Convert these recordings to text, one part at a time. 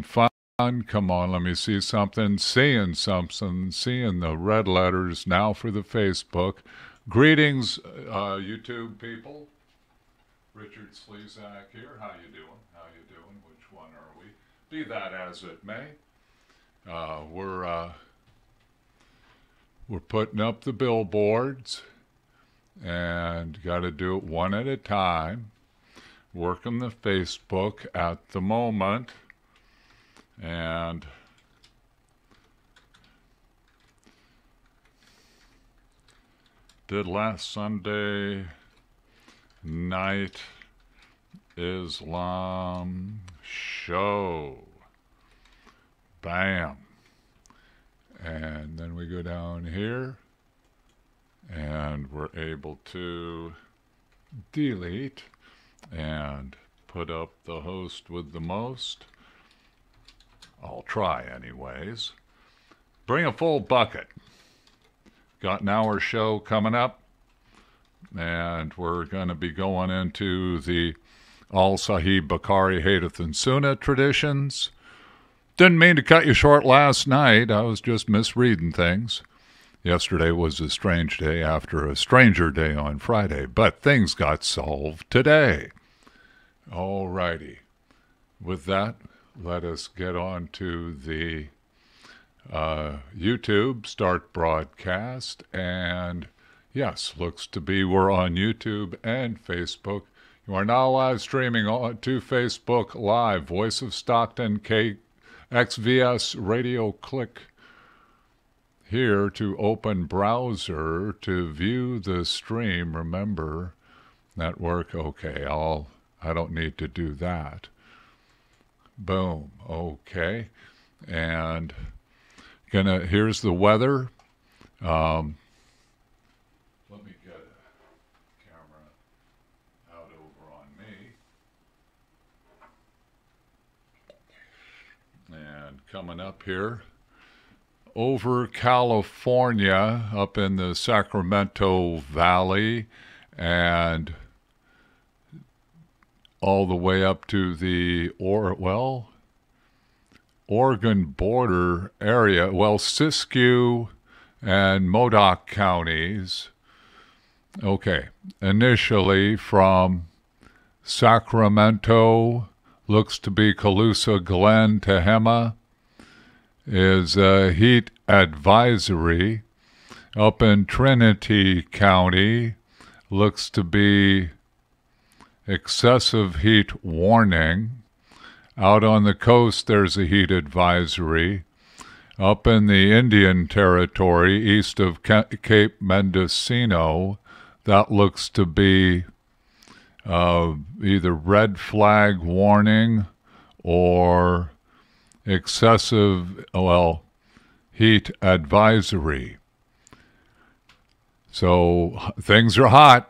fun. Come on, let me see something. Seeing something. Seeing the red letters now for the Facebook. Greetings, YouTube people. Richard Slezak here. How you doing? How you doing? Which one are we? Be that as it may. We're putting up the billboards and got to do it one at a time. Working the Facebook at the moment. And did last Sunday night Islam show. Bam. And then we go down here and we're able to delete and put up the host with the most. I'll try anyways. Bring a full bucket. Got an hour show coming up, and we're going to be going into the Al-Sahih Bukhari Hadith and Sunnah traditions. Didn't mean to cut you short last night. I was just misreading things. Yesterday was a strange day after a stranger day on Friday, but things got solved today. All righty. With that, let us get on to the YouTube start broadcast. And yes, looks to be we're on YouTube and Facebook. You are now live streaming on to Facebook Live, Voice of Stockton, KXVS Radio. Click here to open browser to view the stream. Remember, network, okay, I don't need to do that. Boom. Okay. And here's the weather. Let me get a camera out over on me. And coming up here over California, up in the Sacramento Valley, and all the way up to the Oregon border area. Well, Siskiyou and Modoc counties. Okay, initially from Sacramento, looks to be Colusa, Glen, Tehama, is a heat advisory. Up in Trinity County, looks to be excessive heat warning. Out on the coast, there's a heat advisory. Up in the Indian Territory, east of Cape Mendocino, that looks to be either red flag warning or excessive, heat advisory. So things are hot.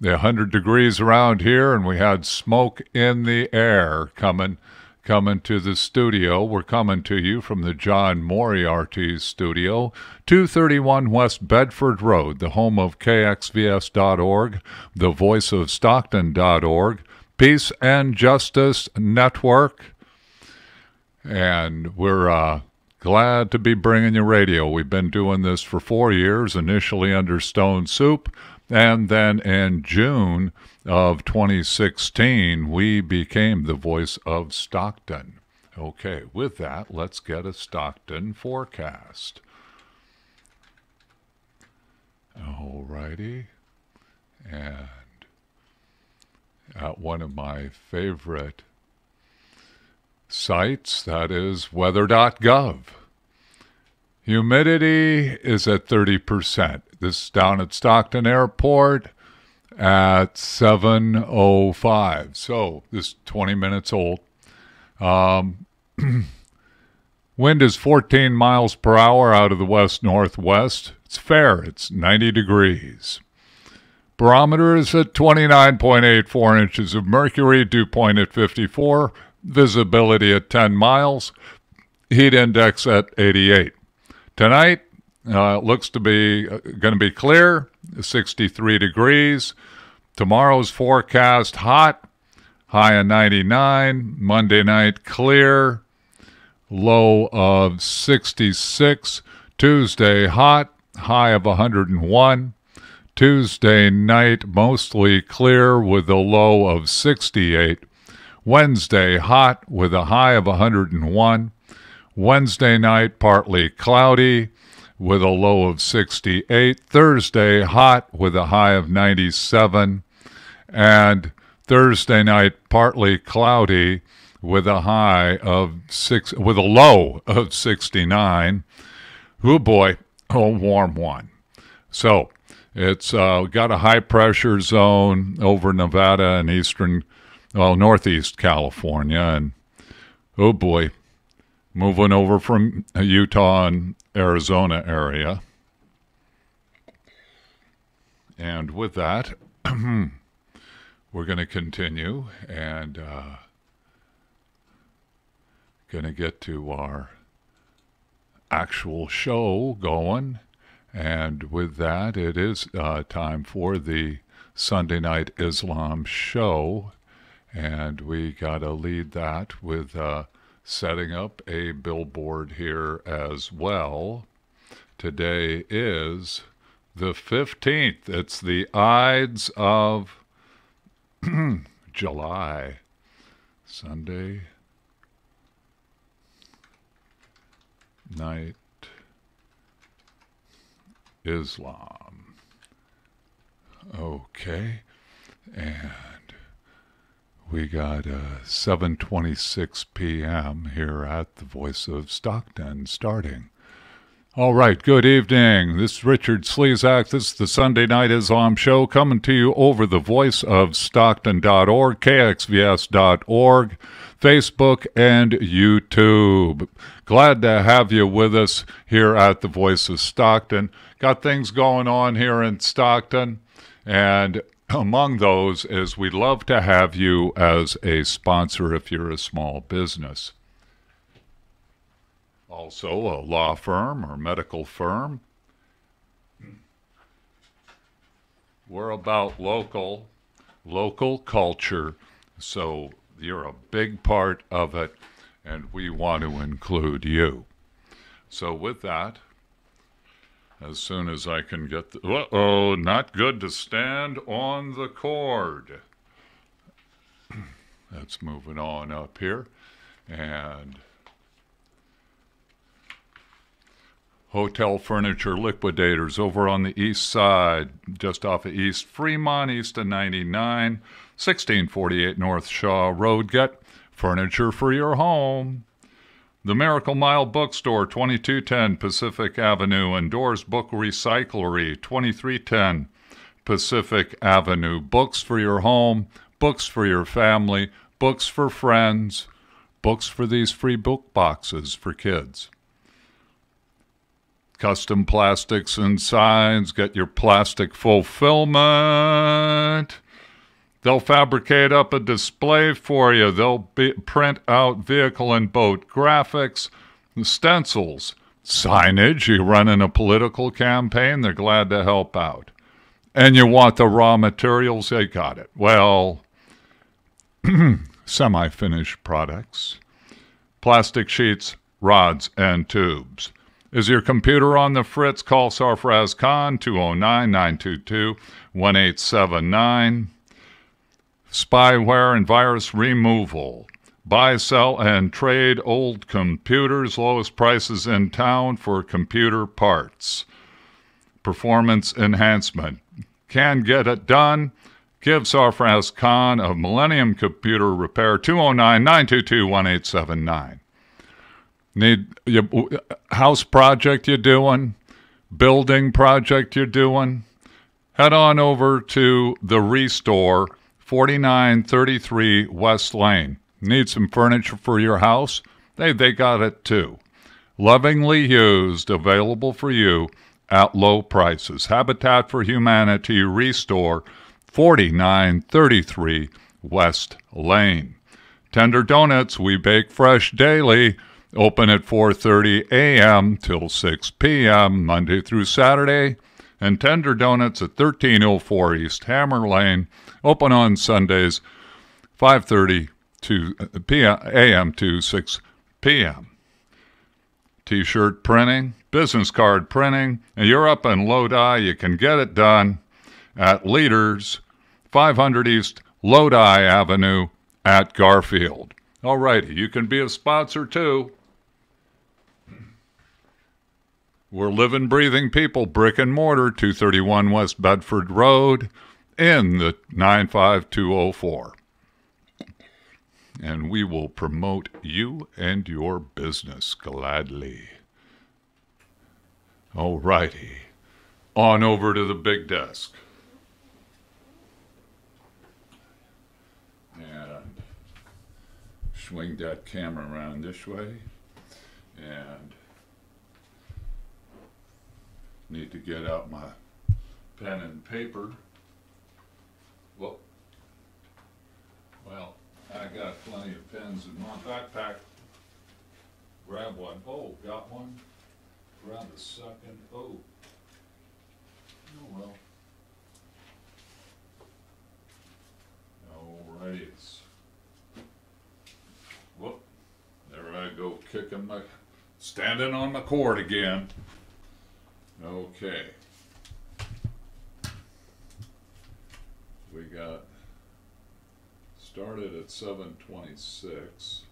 They're 100 degrees around here, and we had smoke in the air coming to the studio. We're coming to you from the John Moriarty studio, 231 West Bedford Road, the home of KXVS.org, the voice of Stockton.org, Peace and Justice Network. And we're glad to be bringing you radio. We've been doing this for 4 years, initially under Stone Soup. And then in June of 2016, we became the voice of Stockton. Okay, with that, let's get a Stockton forecast. All righty. And at one of my favorite sites, that is weather.gov. Humidity is at 30%. This is down at Stockton Airport at 7:05. So this is 20 minutes old. Wind is 14 miles per hour out of the west-northwest. It's fair. It's 90 degrees. Barometer is at 29.84 inches of mercury. Dew point at 54. Visibility at 10 miles. Heat index at 88. Tonight, it looks to be going to be clear, 63 degrees. Tomorrow's forecast hot, high of 99. Monday night clear, low of 66. Tuesday, hot, high of 101. Tuesday night, mostly clear with a low of 68. Wednesday, hot with a high of 101. Wednesday night, partly cloudy with a low of 68. Thursday, hot with a high of 97. And Thursday night, partly cloudy with a low of 69. Oh boy, a warm one. So it's got a high pressure zone over Nevada and northeast California, and oh boy, moving over from Utah and Arizona area. And with that, we're going to continue and going to get to our actual show going. And with that, it is time for the Sunday Night Islam show. And we got to lead that with setting up a billboard here as well. Today is the 15th. It's the Ides of July. Sunday Night Islam. Okay. And we got 7:26 p.m. here at the Voice of Stockton starting. All right, good evening. This is Richard Slezak. This is the Sunday Night Islam show coming to you over the voiceofstockton.org, kxvs.org, Facebook, and YouTube. Glad to have you with us here at the Voice of Stockton. Got things going on here in Stockton, and among those is we'd love to have you as a sponsor if you're a small business. Also a law firm or medical firm. We're about local culture, so you're a big part of it, and we want to include you. So with that, as soon as I can get not good to stand on the cord. That's moving on up here. And Hotel Furniture Liquidators over on the east side, just off of East Fremont, east of 99, 1648 North Shaw Road. Get furniture for your home. The Miracle Mile Bookstore, 2210 Pacific Avenue, and Doors Book Recyclery, 2310 Pacific Avenue. Books for your home, books for your family, books for friends, books for these free book boxes for kids. Custom plastics and signs, get your plastic fulfillment. They'll fabricate up a display for you. They'll print out vehicle and boat graphics, stencils, signage. You run in a political campaign, they're glad to help out. And you want the raw materials, they got it. Well, semi-finished products, plastic sheets, rods, and tubes. Is your computer on the fritz? Call Sarfraz Khan, 209-922-1879. Spyware and virus removal. Buy, sell, and trade old computers. Lowest prices in town for computer parts. Performance enhancement. Can get it done. Give Sarfraz Khan of Millennium Computer Repair, 209-922-1879. Need your house project you're doing, building project you're doing, head on over to the Restore, 4933 West Lane. Need some furniture for your house? They got it too. Lovingly used, available for you at low prices. Habitat for Humanity Restore, 4933 West Lane. Tender Donuts, we bake fresh daily. Open at 4:30 a.m. till 6 p.m. Monday through Saturday. And Tender Donuts at 1304 East Hammer Lane. Open on Sundays, 5:30 a.m. to 6 p.m. T-shirt printing, business card printing, and you're up in Lodi, you can get it done at Leaders, 500 East Lodi Avenue at Garfield. All righty, you can be a sponsor too. We're living, breathing people, brick and mortar, 231 West Bedford Road in the 95204. And we will promote you and your business gladly. All righty, on over to the big desk. And swing that camera around this way. And need to get out my pen and paper. Well, I got plenty of pens in my backpack. Grab one. Oh, got one. Grab a second. Oh. Oh well. Alrighty. Whoop. There I go, standing on my cord again. Okay. We got started at 7:26,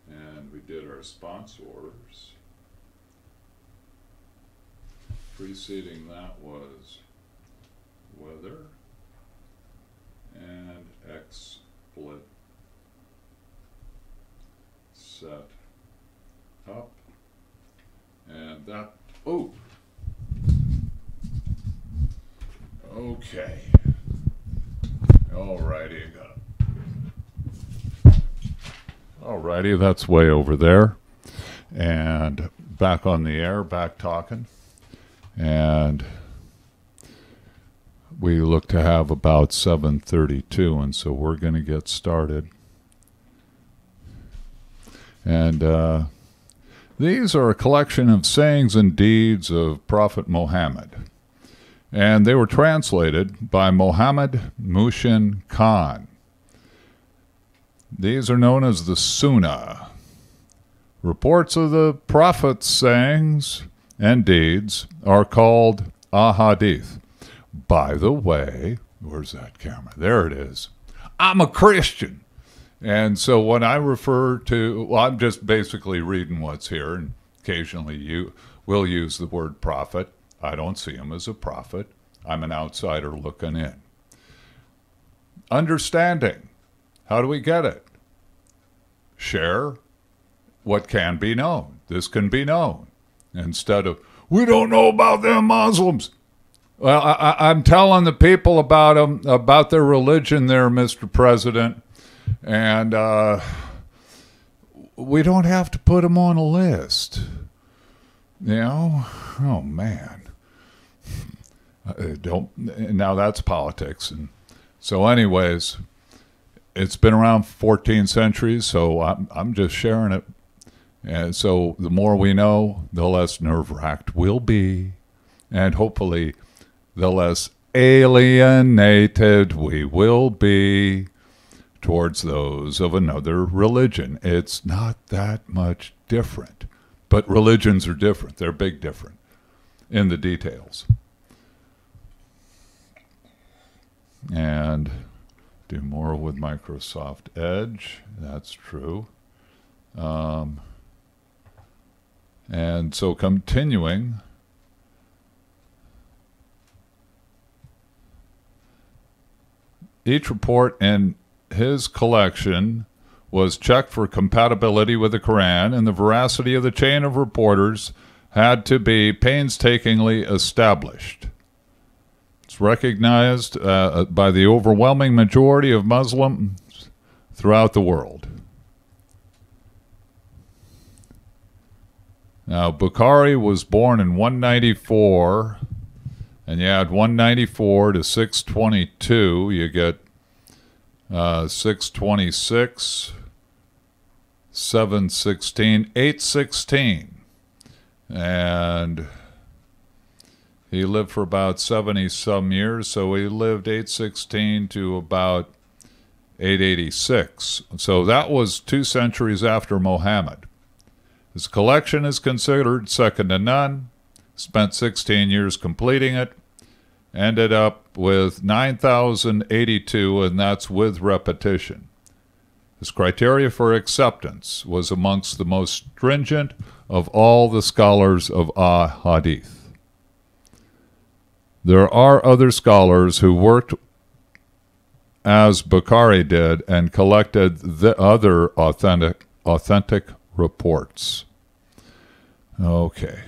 and we did our sponsors. Preceding that was weather and XSplit set up, and that, oh, okay. Alrighty, alrighty, that's way over there. And back on the air, back talking. And we look to have about 7:32, and so we're going to get started. And these are a collection of sayings and deeds of Prophet Muhammad. And they were translated by Muhammad Mushin Khan. These are known as the Sunnah. Reports of the Prophet's sayings and deeds are called ahadith. By the way, where's that camera? There it is. I'm a Christian. And so when I refer to, well, I'm just basically reading what's here, and occasionally you will use the word prophet. I don't see him as a prophet. I'm an outsider looking in. Understanding. How do we get it? Share what can be known. This can be known. Instead of, we don't know about them Muslims. Well, I'm telling the people about them, about their religion there, Mr. President. And we don't have to put them on a list. You know? Oh, man. Now that's politics. And so anyways, it's been around 14 centuries, so I'm just sharing it. And so the more we know, the less nerve-wracked we'll be. And hopefully the less alienated we will be towards those of another religion. It's not that much different. But religions are different. They're big different in the details. And do more with Microsoft Edge. That's true. And so continuing, each report in his collection was checked for compatibility with the Quran, and the veracity of the chain of reporters had to be painstakingly established. It's recognized by the overwhelming majority of Muslims throughout the world. Now, Bukhari was born in 194, and you add 194 to 622, you get 626, 716, 816. And he lived for about 70-some years, so he lived 816 to about 886. So that was 2 centuries after Muhammad. His collection is considered second to none. Spent 16 years completing it. Ended up with 9,082, and that's with repetition. His criteria for acceptance was amongst the most stringent of all the scholars of hadith. There are other scholars who worked as Bukhari did and collected the other authentic reports. Okay.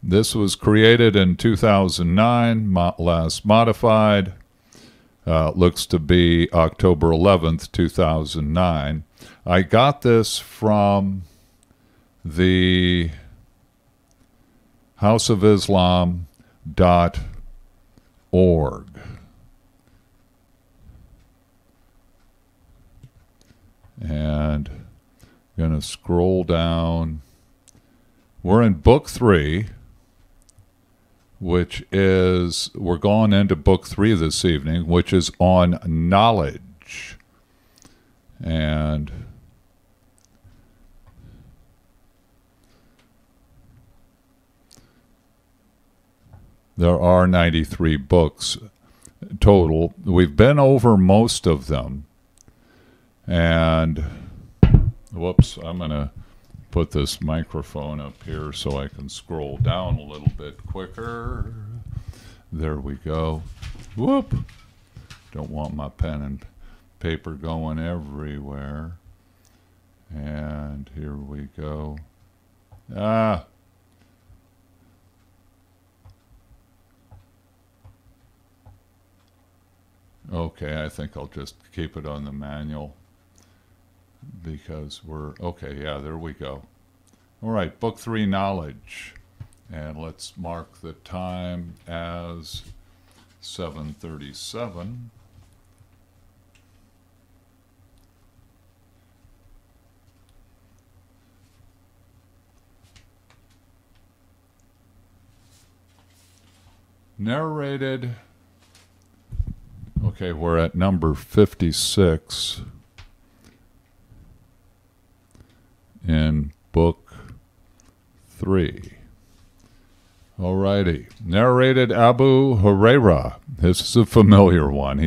This was created in 2009, last modified. Looks to be October 11th, 2009. I got this from the houseofislam.org. And I'm going to scroll down. We're in book 3, which is, we're going into book 3 this evening, which is on knowledge. And there are 93 books total. We've been over most of them. And, whoops, I'm going to put this microphone up here so I can scroll down a little bit quicker. There we go. Whoop. Don't want my pen and paper going everywhere. And here we go. Okay, I think I'll just keep it on the manual because we're, okay, yeah, there we go. All right, book 3, knowledge. And let's mark the time as 7:37. Narrated, okay, we're at number 56 in book 3. All righty. Narrated Abu Hurairah. This is a familiar one.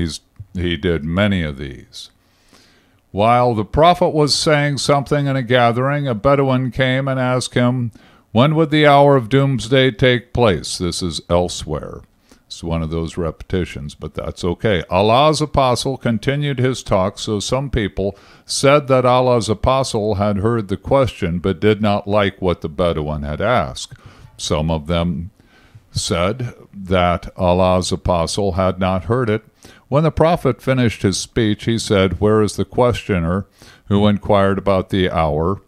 He did many of these. While the Prophet was saying something in a gathering, a Bedouin came and asked him, when would the hour of doomsday take place? This is elsewhere. It's one of those repetitions, but that's okay. Allah's apostle continued his talk, so some people said that Allah's apostle had heard the question but did not like what the Bedouin had asked. Some of them said that Allah's apostle had not heard it. When the Prophet finished his speech, he said, where is the questioner who inquired about the hour?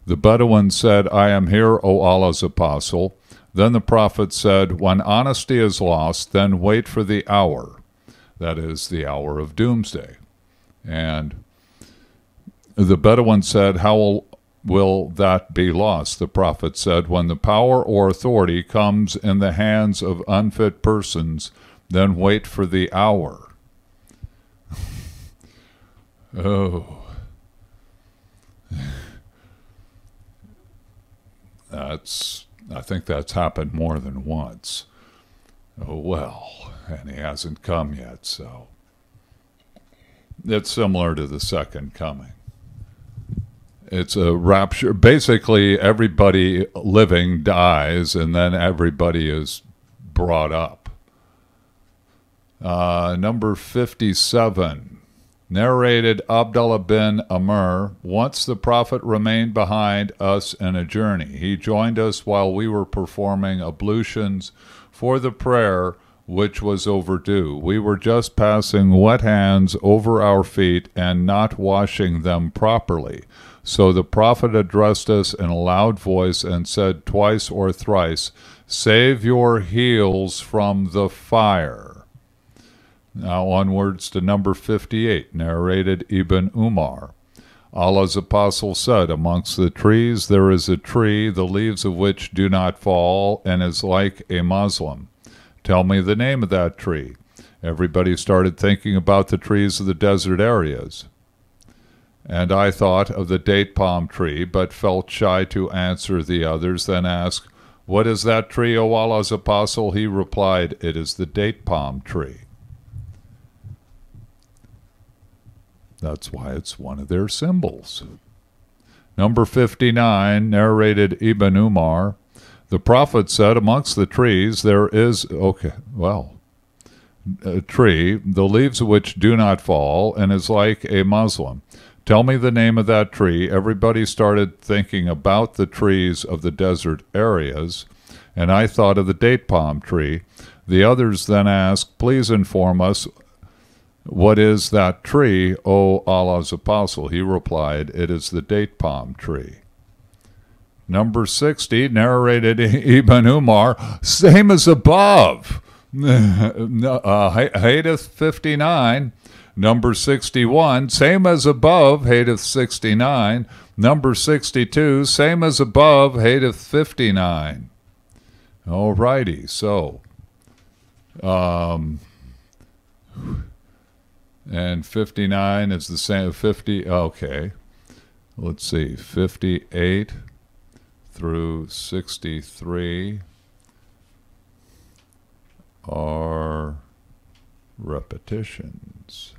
The Bedouin said, I am here, O Allah's apostle. Then the Prophet said, when honesty is lost, then wait for the hour. That is the hour of doomsday. And the Bedouin said, how will that be lost? The Prophet said, when the power or authority comes in the hands of unfit persons, then wait for the hour. Oh. I think that's happened more than once. Oh, well, and he hasn't come yet, so. It's similar to the second coming. It's a rapture. Basically, everybody living dies, and then everybody is brought up. Number 57. Narrated Abdullah bin Amr, once the Prophet remained behind us in a journey. He joined us while we were performing ablutions for the prayer which was overdue. We were just passing wet hands over our feet and not washing them properly. So the Prophet addressed us in a loud voice and said twice or thrice, save your heels from the fire. Now onwards to number 58, narrated Ibn Umar. Allah's apostle said, amongst the trees there is a tree, the leaves of which do not fall, and is like a Muslim. Tell me the name of that tree. Everybody started thinking about the trees of the desert areas. And I thought of the date palm tree, but felt shy to answer the others, then asked, "What is that tree, O Allah's apostle?" He replied, "It is the date palm tree." That's why it's one of their symbols. Number 59, narrated Ibn Umar. The Prophet said, amongst the trees there is, a tree, the leaves of which do not fall, and is like a Muslim. Tell me the name of that tree. Everybody started thinking about the trees of the desert areas, and I thought of the date palm tree. The others then asked, please inform us, what is that tree, O Allah's apostle? He replied, it is the date palm tree. Number 60, narrated Ibn Umar, same as above. Hadith 59. Number 61, same as above, Hadith 69. Number 62, same as above, Hadith 59. All righty, so, and 59 is the same, 50, okay. Let's see, 58 through 63 are repetitions.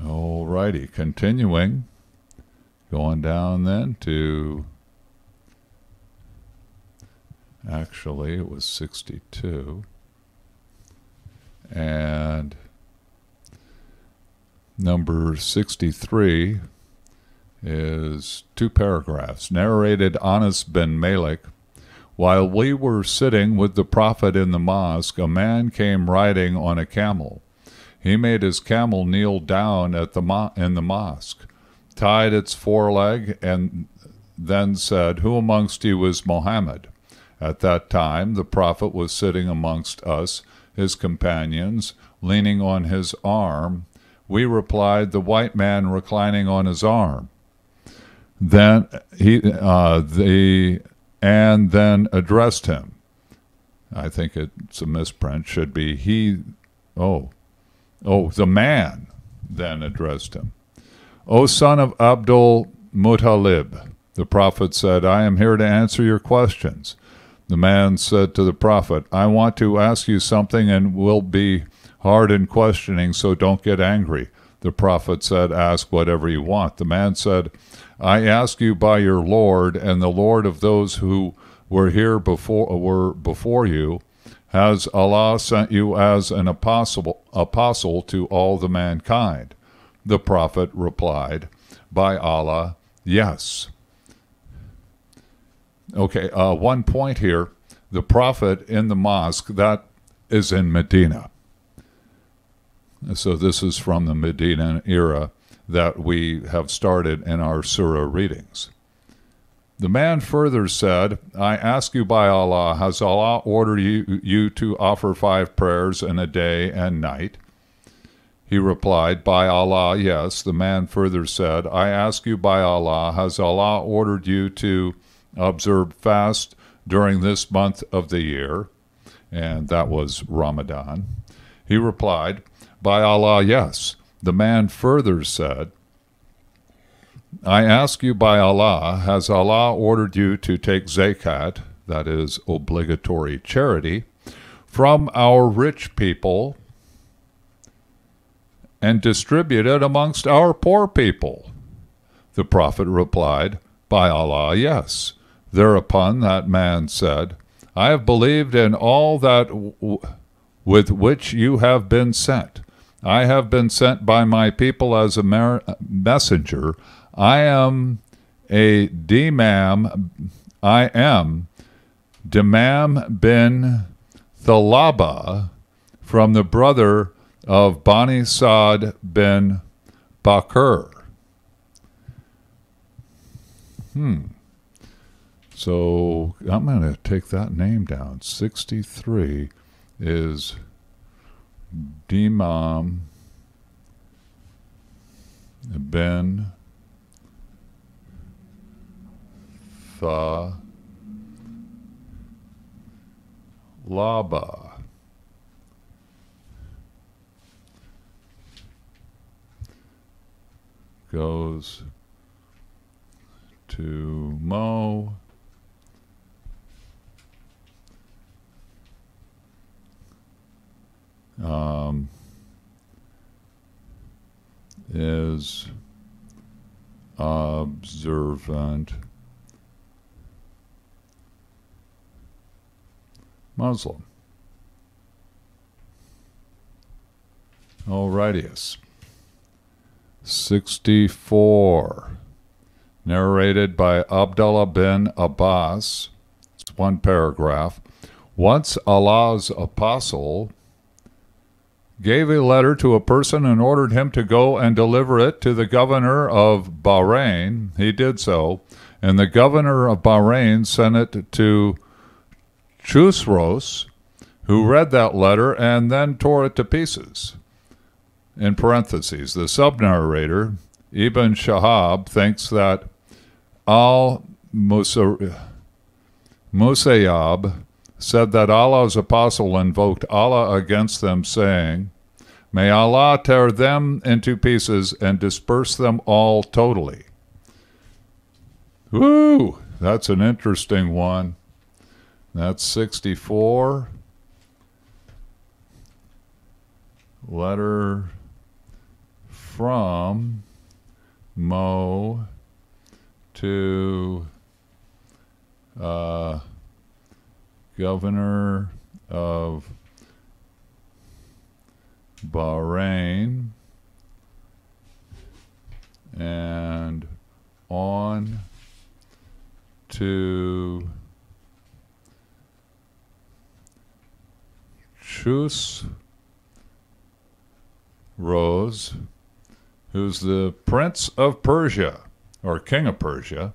All righty, continuing, going down then to, actually it was 62, and number 63 is 2 paragraphs. Narrated Anas bin Malik, while we were sitting with the Prophet in the mosque, a man came riding on a camel. He made his camel kneel down at in the mosque, tied its foreleg, and then said, who amongst you is Muhammad? At that time the Prophet was sitting amongst us, his companions, leaning on his arm. We replied, the white man reclining on his arm. Then and then addressed him. I think it's a misprint, should be the man then addressed him. O son of Abdul Muttalib, the Prophet said, I am here to answer your questions. The man said to the Prophet, I want to ask you something and will be hard in questioning, so don't get angry. The Prophet said, ask whatever you want. The man said, I ask you by your Lord and the Lord of those who were here before you, has Allah sent you as an apostle to all the mankind? The Prophet replied, by Allah, yes. Okay, one point here. The Prophet in the mosque, that is in Medina. So this is from the Medina era that we have started in our surah readings. The man further said, I ask you by Allah, has Allah ordered you to offer 5 prayers in a day and night? He replied, by Allah, yes. The man further said, I ask you by Allah, has Allah ordered you to observe fast during this month of the year? And that was Ramadan. He replied, by Allah, yes. The man further said, I ask you by Allah, has Allah ordered you to take zakat, that is obligatory charity, from our rich people and distribute it amongst our poor people? The Prophet replied, by Allah, yes. Thereupon that man said, I have believed in all that with which you have been sent. I have been sent by my people as a messenger. I am Dimam bin Thalaba, from the brother of Bani Sa'd bin Bakr. So I'm going to take that name down. 63 is Dimam bin Laba. Goes to Mo. Is observant Muslim. Alrighty. 64. Narrated by Abdullah bin Abbas. It's one paragraph. Once Allah's apostle gave a letter to a person and ordered him to go and deliver it to the governor of Bahrain. He did so, and the governor of Bahrain sent it to Chusros, who read that letter and then tore it to pieces. In parentheses, the sub-narrator, Ibn Shahab, thinks that Al-Musayyab said that Allah's apostle invoked Allah against them, saying, "May Allah tear them into pieces and disperse them all totally." Woo! That's an interesting one. That's 64. Letter from Mo to governor of Bahrain and on to Chusros, who's the Prince of Persia, or King of Persia,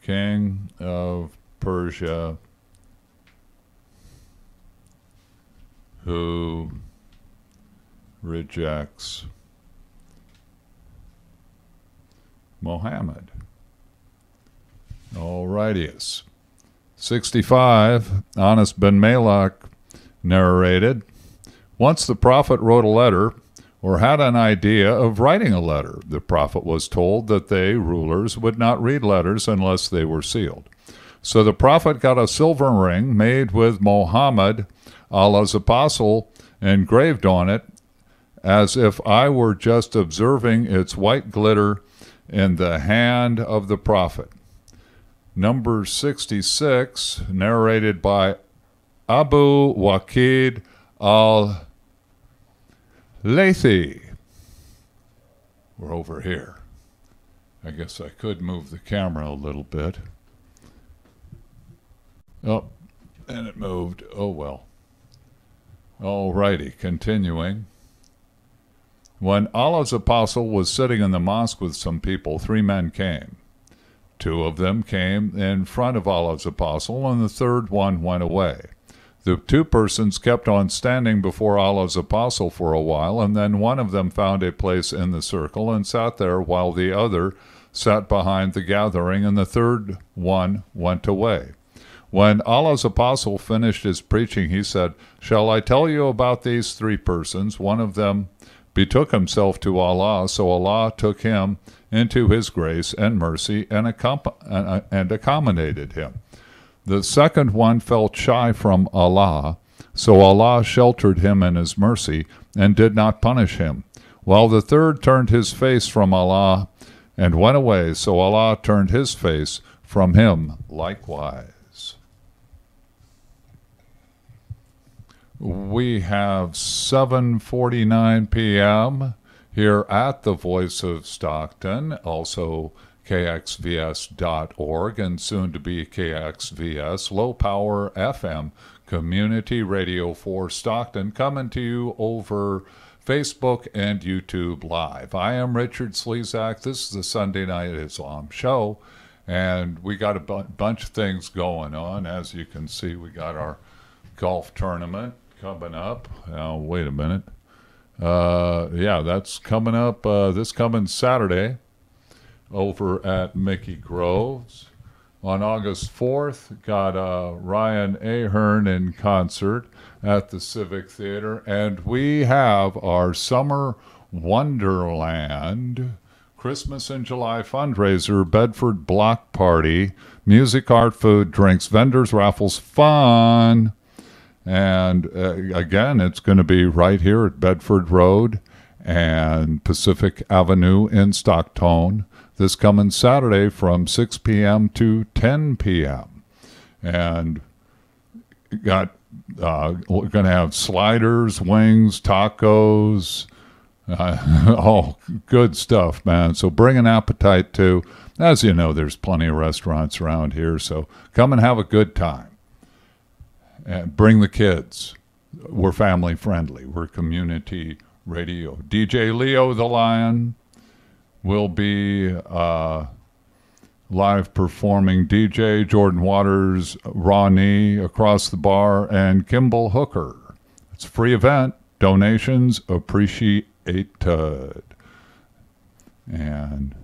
King of Persia, who rejects Muhammad. Alrighty. 65, Anas bin Malik narrated, once the Prophet wrote a letter or had an idea of writing a letter. The Prophet was told that they, rulers, would not read letters unless they were sealed. So the Prophet got a silver ring made with Muhammad, Allah's apostle, engraved on it, as if I were just observing its white glitter in the hand of the Prophet. Number 66, narrated by Abu Waqid al-Laythi. We're over here. I guess I could move the camera a little bit. Oh, and it moved. Oh, well. Alrighty, continuing. When Allah's apostle was sitting in the mosque with some people, 3 men came. 2 of them came in front of Allah's apostle, and the third one went away. The 2 persons kept on standing before Allah's apostle for a while, and then one of them found a place in the circle and sat there while the other sat behind the gathering, and the third one went away. When Allah's apostle finished his preaching, he said, "Shall I tell you about these 3 persons? One of them betook himself to Allah, so Allah took him into his grace and mercy and accommodated him. The second one felt shy from Allah, so Allah sheltered him in his mercy and did not punish him, while the third turned his face from Allah and went away, so Allah turned his face from him likewise." We have 7:49 p.m. here at the Voice of Stockton, also KXVS.org, and soon to be KXVS, Low Power FM Community Radio for Stockton, coming to you over Facebook and YouTube Live. I am Richard Slezak. This is the Sunday Night Islam Show, and we got a bunch of things going on. As you can see, we got our golf tournament coming up. Wait a minute. Yeah, that's coming up this coming Saturday over at Mickey Groves. On August 4th, got Ryan Ahern in concert at the Civic Theater. And we have our Summer Wonderland Christmas in July fundraiser, Bedford Block Party, music, art, food, drinks, vendors, raffles, fun. And again, it's going to be right here at Bedford Road and Pacific Avenue in Stockton this coming Saturday from 6 p.m. to 10 p.m. And we're going to have sliders, wings, tacos, oh, good stuff, man. So bring an appetite too. As you know, there's plenty of restaurants around here, so come and have a good time. And bring the kids. We're family friendly. We're community radio. DJ Leo the Lion will be live performing. DJ Jordan Waters, Ronnie across the bar, and Kimball Hooker. It's a free event. Donations appreciated. And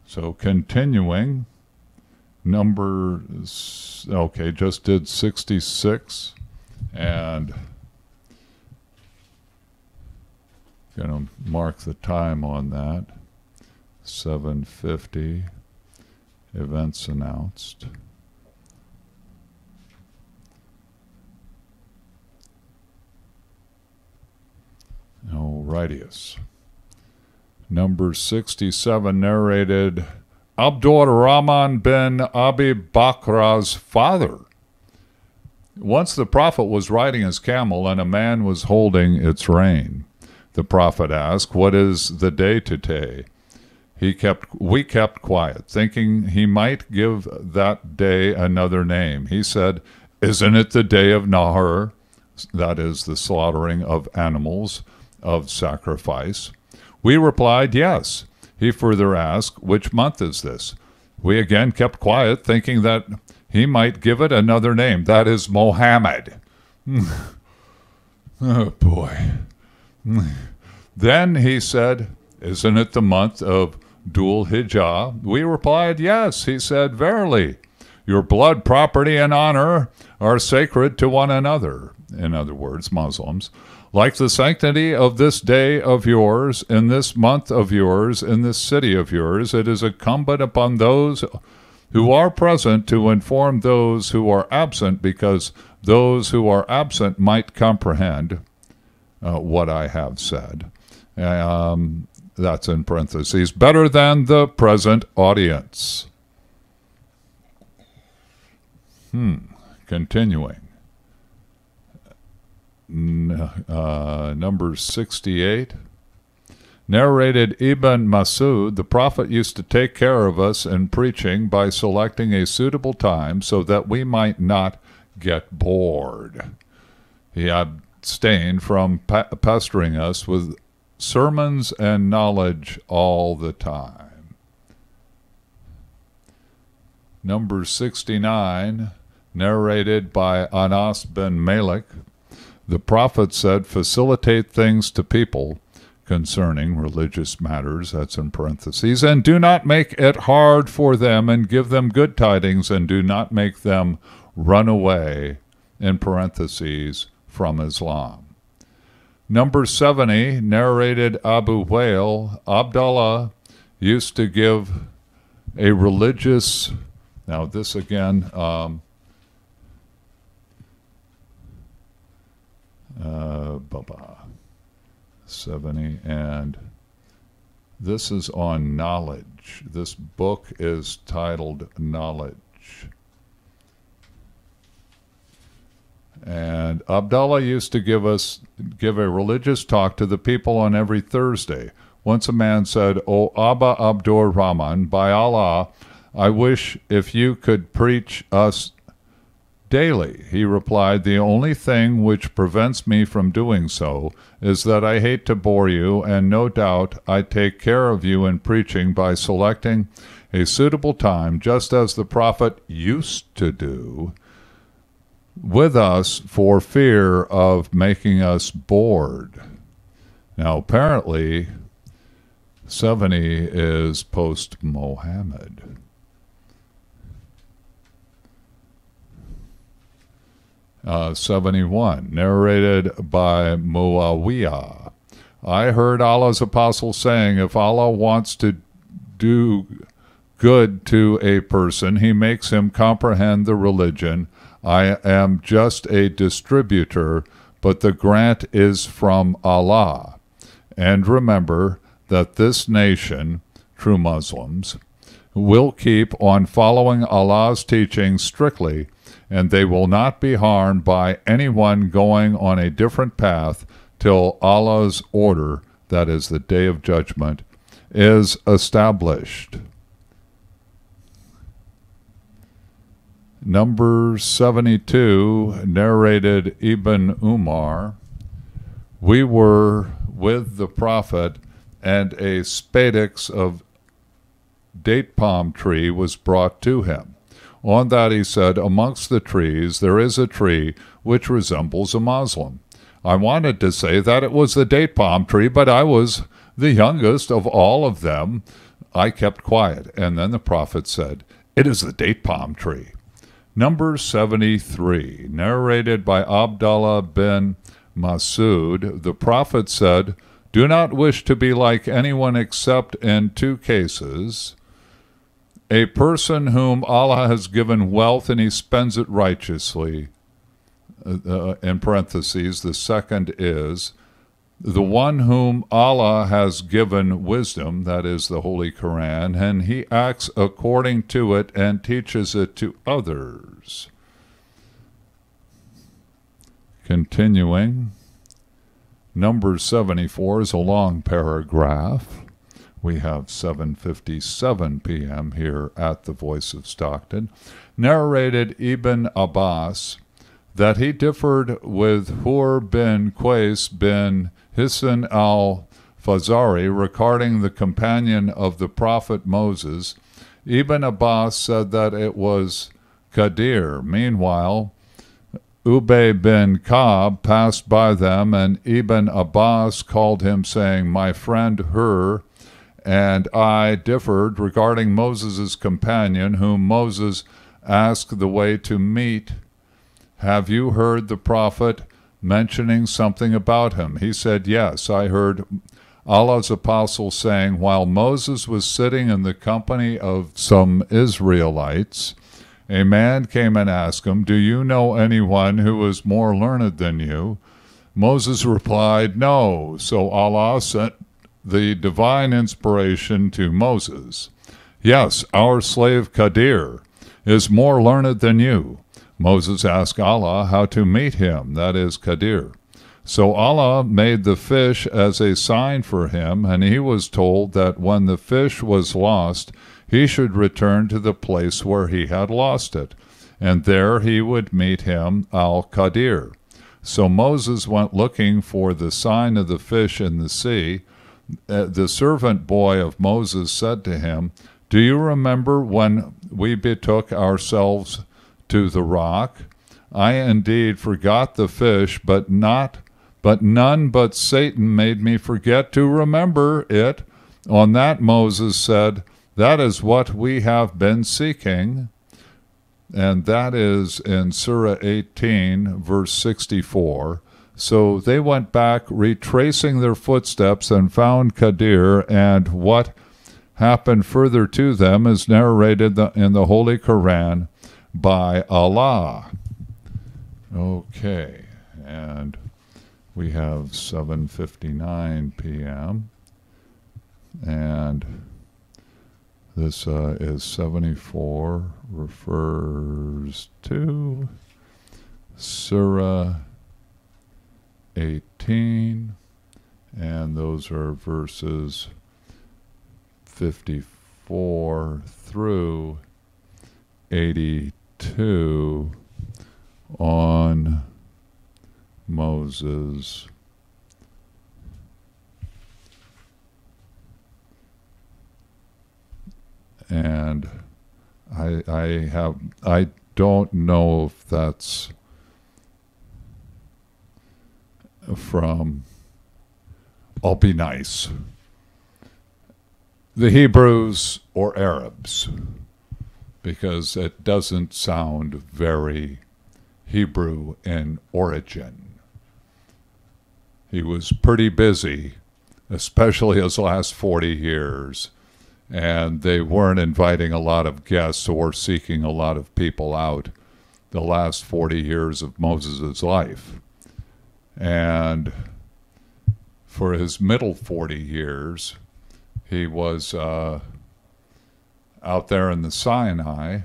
so continuing, just did 66, and gonna mark the time on that. 7:50. Events announced. Alrighty. Number 67 narrated Abdur Rahman bin Abi Bakr's father. Once the Prophet was riding his camel and a man was holding its rein. The Prophet asked, "What is the day today?" We kept quiet, thinking he might give that day another name. He said, "Isn't it the day of Nahar?" That is the slaughtering of animals of sacrifice. We replied, "Yes." He further asked, "Which month is this?" We again kept quiet, thinking that he might give it another name. That is Mohammed. Oh, boy. Then he said, "Isn't it the month of Dhul Hijjah?" We replied, "Yes." He said, "Verily, your blood, property, and honor are sacred to one another." In other words, Muslims. "Like the sanctity of this day of yours, in this month of yours, in this city of yours, it is incumbent upon those who are present to inform those who are absent, because those who are absent might comprehend what I have said." That's in parentheses. Better than the present audience. Continuing. Number 68. Narrated Ibn Masud, the Prophet used to take care of us in preaching by selecting a suitable time so that we might not get bored. He abstained from pestering us with sermons and knowledge all the time. Number 69, narrated by Anas bin Malik. The Prophet said, "Facilitate things to people concerning religious matters," that's in parentheses, "and do not make it hard for them, and give them good tidings, and do not make them run away," in parentheses, from Islam. Number 70, narrated Abu Whale. Abdullah used to give a religious, now this again, 70, and this is on knowledge. This book is titled Knowledge. And Abdullah used to give a religious talk to the people on every Thursday. Once a man said, "O Abba Abdur Rahman, by Allah, I wish if you could preach us daily." He replied, "The only thing which prevents me from doing so is that I hate to bore you, and no doubt I take care of you in preaching by selecting a suitable time, just as the Prophet used to do with us for fear of making us bored." Now, apparently, 70 is post-Mohammed. 71, narrated by Muawiyah. I heard Allah's apostle saying, if Allah wants to do good to a person, he makes him comprehend the religion. I am just a distributor, but the grant is from Allah. And remember that this nation, true Muslims, will keep on following Allah's teaching strictly, and they will not be harmed by anyone going on a different path till Allah's order, that is the day of judgment, is established. Number 72, narrated Ibn Umar. We were with the Prophet, and a spadix of date palm tree was brought to him. On that he said, amongst the trees there is a tree which resembles a Muslim. I wanted to say that it was the date palm tree, but I was the youngest of all of them. I kept quiet, and then the Prophet said, it is the date palm tree. Number 73, narrated by Abdullah bin Masud, the Prophet said, do not wish to be like anyone except in two cases. A person whom Allah has given wealth and he spends it righteously. In parentheses, the second is the one whom Allah has given wisdom, that is the Holy Quran, and he acts according to it and teaches it to others. Continuing, number 74 is a long paragraph. We have 7:57 p.m. here at the Voice of Stockton. Narrated Ibn Abbas that he differed with Hur bin Qais bin Hisn al-Fazari regarding the companion of the Prophet Moses. Ibn Abbas said that it was Qadir. Meanwhile, Ubay bin Ka'b passed by them, and Ibn Abbas called him, saying, my friend Hur and I differed regarding Moses' companion, whom Moses asked the way to meet. Have you heard the Prophet mentioning something about him? He said, yes, I heard Allah's apostle saying, while Moses was sitting in the company of some Israelites, a man came and asked him, do you know anyone who is more learned than you? Moses replied, no. So Allah sent the divine inspiration to Moses. Yes, our slave Qadir is more learned than you. Moses asked Allah how to meet him, that is Qadir. So Allah made the fish as a sign for him, and he was told that when the fish was lost, he should return to the place where he had lost it, and there he would meet him, Al-Qadir. So Moses went looking for the sign of the fish in the sea. The servant boy of Moses said to him, do you remember when we betook ourselves to the rock? I indeed forgot the fish, but none but Satan made me forget to remember it. On that Moses said, that is what we have been seeking. And that is in Surah 18, verse 64. So they went back, retracing their footsteps, and found Qadir, and what happened further to them is narrated in the Holy Quran by Allah. Okay, and we have 7:59 p.m. and this is 74, refers to Surah 18, and those are verses 54 through 82 on Moses. And I don't know if that's from, I'll be nice, the Hebrews or Arabs, because it doesn't sound very Hebrew in origin. He was pretty busy, especially his last 40 years, and they weren't inviting a lot of guests or seeking a lot of people out the last 40 years of Moses' life. And for his middle 40 years, he was out there in the Sinai,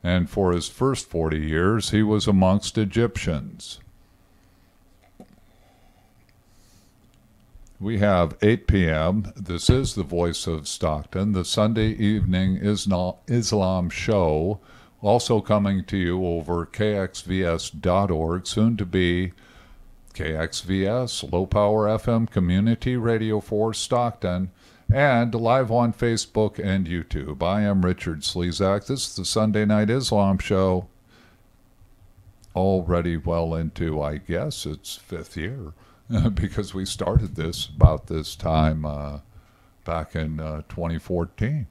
and for his first 40 years, he was amongst Egyptians. We have 8 p.m. This is the Voice of Stockton, the Sunday evening Islam show, also coming to you over kxvs.org, soon to be KXVS, Low Power FM Community Radio for Stockton, and live on Facebook and YouTube. I am Richard Slezak. This is the Sunday Night Islam show. Already well into, I guess, its 5th year, because we started this about this time back in 2014.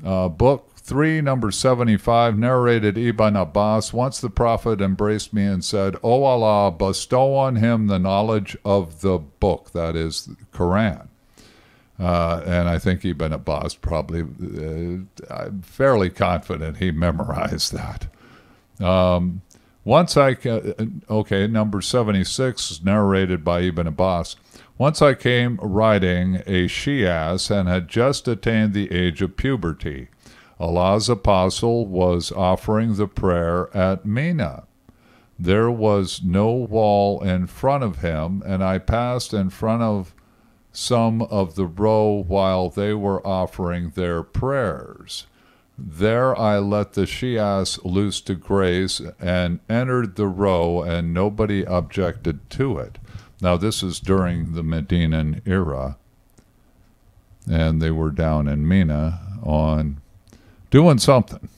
Book 3, number 75, narrated Ibn Abbas. Once the Prophet embraced me and said, "O Allah, bestow on him the knowledge of the book," that is, the Quran. And I think Ibn Abbas probably, I'm fairly confident he memorized that. Number 76 is narrated by Ibn Abbas. Once I came riding a she-ass and had just attained the age of puberty. Allah's apostle was offering the prayer at Mina. There was no wall in front of him, and I passed in front of some of the row while they were offering their prayers. There I let the she-ass loose to graze and entered the row, and nobody objected to it. Now, this is during the Medinan era, and they were down in Mina on doing something.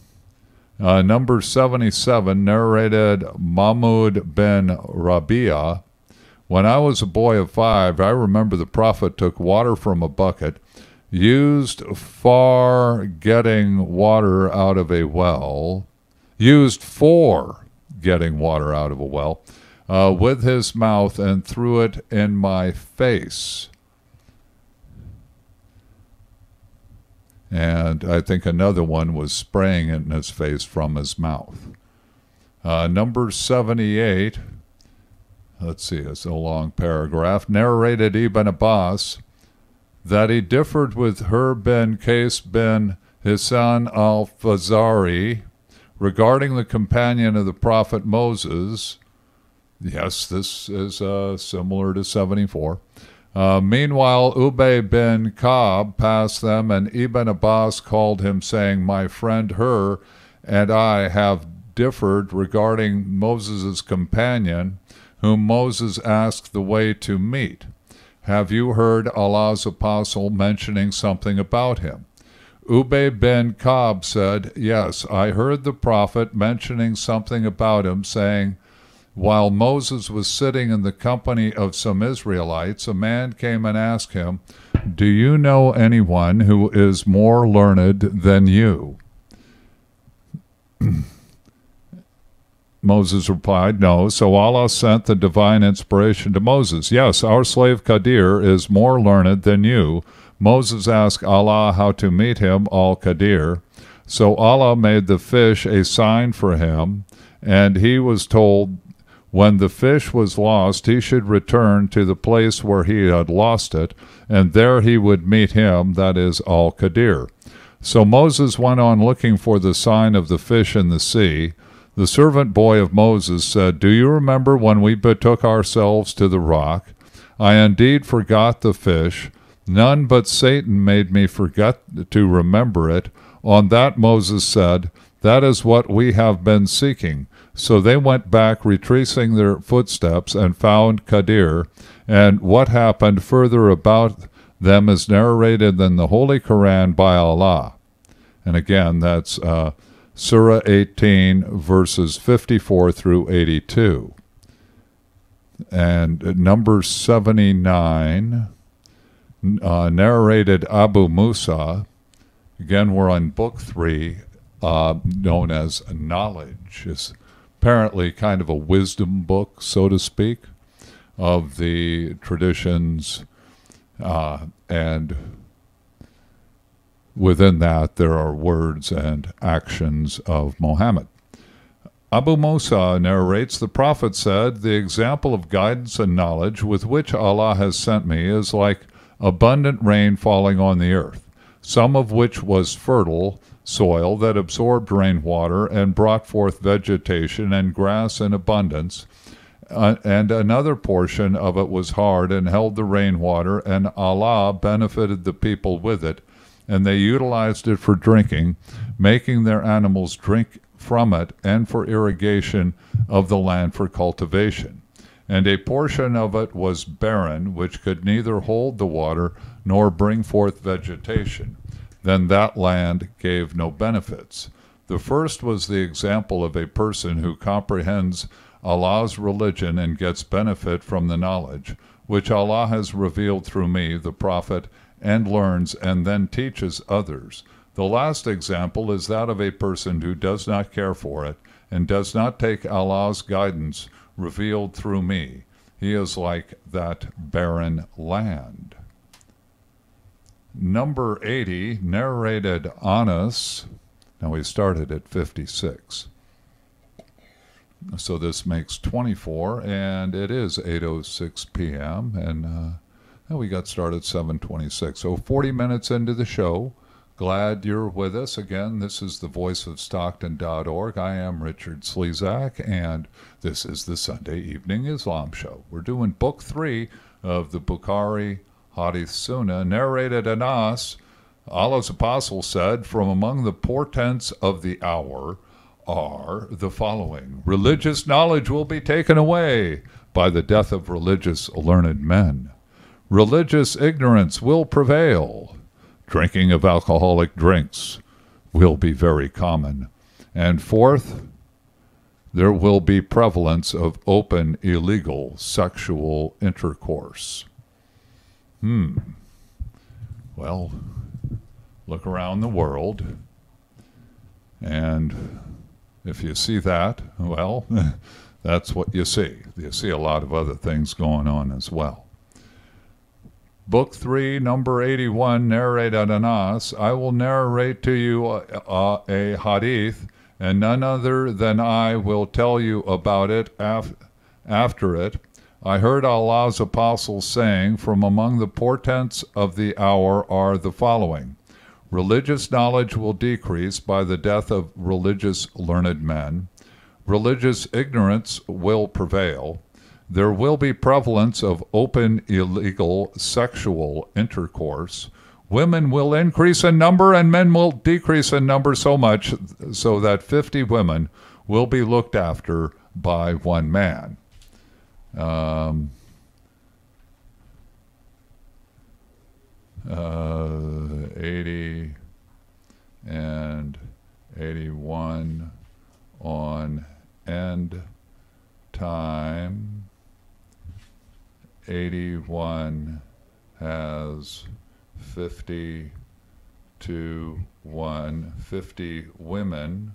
Number 77, narrated Mahmud bin Rabia. When I was a boy of 5, I remember the Prophet took water from a bucket, used for getting water out of a well, with his mouth and threw it in my face. And I think another one was spraying it in his face from his mouth. Number 78, let's see, it's a long paragraph, narrated Ibn Abbas that he differed with Hur bin Qais bin Hisan al-Fazari regarding the companion of the prophet Moses. Yes, this is similar to 74. Meanwhile, Ubay bin Ka'b passed them, and Ibn Abbas called him, saying, "My friend Hur and I have differed regarding Moses' companion, whom Moses asked the way to meet. Have you heard Allah's apostle mentioning something about him?" Ubay bin Ka'b said, "Yes, I heard the prophet mentioning something about him, saying, while Moses was sitting in the company of some Israelites, a man came and asked him, 'Do you know anyone who is more learned than you?' Moses replied, 'No.' So Allah sent the divine inspiration to Moses. 'Yes, our slave Qadir is more learned than you.' Moses asked Allah how to meet him, al-Qadir. So Allah made the fish a sign for him, and he was told when the fish was lost, he should return to the place where he had lost it, and there he would meet him, that is, al-Qadir. So Moses went on looking for the sign of the fish in the sea. The servant boy of Moses said, 'Do you remember when we betook ourselves to the rock? I indeed forgot the fish. None but Satan made me forget to remember it.' On that Moses said, 'That is what we have been seeking.' So they went back, retracing their footsteps, and found Qadir, and what happened further about them is narrated in the Holy Quran by Allah." And again, that's Surah 18, verses 54 through 82. And number 79, narrated Abu Musa. Again, we're on book 3, known as Knowledge. Is apparently kind of a wisdom book, so to speak, of the traditions, and within that there are words and actions of Muhammad. Abu Musa narrates, the Prophet said, the example of guidance and knowledge with which Allah has sent me is like abundant rain falling on the earth, some of which was fertile soil that absorbed rainwater and brought forth vegetation and grass in abundance, and another portion of it was hard and held the rainwater, and Allah benefited the people with it, and they utilized it for drinking, making their animals drink from it, and for irrigation of the land for cultivation. And a portion of it was barren, which could neither hold the water nor bring forth vegetation. Then that land gave no benefits. The first was the example of a person who comprehends Allah's religion and gets benefit from the knowledge, which Allah has revealed through me, the Prophet, and learns and then teaches others. The last example is that of a person who does not care for it and does not take Allah's guidance revealed through me. He is like that barren land. Number 80, narrated Anas. Now we started at 56. So this makes 24, and it is 8:06 p.m., and we got started 7:26. So 40 minutes into the show. Glad you're with us. Again, this is the voice of Stockton.org. I am Richard Slezak, and this is the Sunday Evening Islam Show. We're doing Book 3 of the Bukhari Hadith Sunnah, narrated Anas. Allah's apostle said, from among the portents of the hour are the following. Religious knowledge will be taken away by the death of religious learned men. Religious ignorance will prevail. Drinking of alcoholic drinks will be very common. And fourth, there will be prevalence of open illegal sexual intercourse. Well, look around the world, and if you see that, well, that's what you see. You see a lot of other things going on as well. Book 3, number 81, narrated Anas. I will narrate to you a hadith, and none other than I will tell you about it after it. I heard Allah's apostle saying, from among the portents of the hour are the following. Religious knowledge will decrease by the death of religious learned men. Religious ignorance will prevail. There will be prevalence of open illegal sexual intercourse. Women will increase in number and men will decrease in number so much so that 50 women will be looked after by one man. 80 and 81 on end time. 81 has 50 to 1, 50 women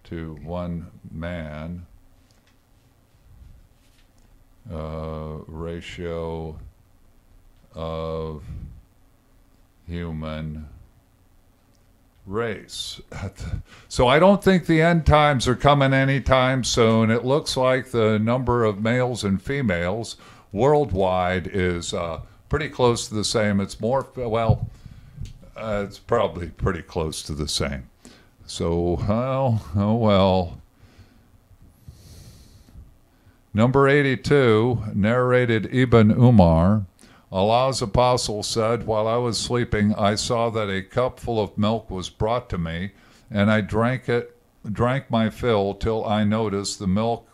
to 1 man, ratio of human race. So I don't think the end times are coming anytime soon. It looks like the number of males and females worldwide is pretty close to the same. It's more, well, it's probably pretty close to the same. So, oh well. Number 82, narrated Ibn Umar. Allah's apostle said, while I was sleeping, I saw that a cup full of milk was brought to me, and I drank my fill till I noticed the milk,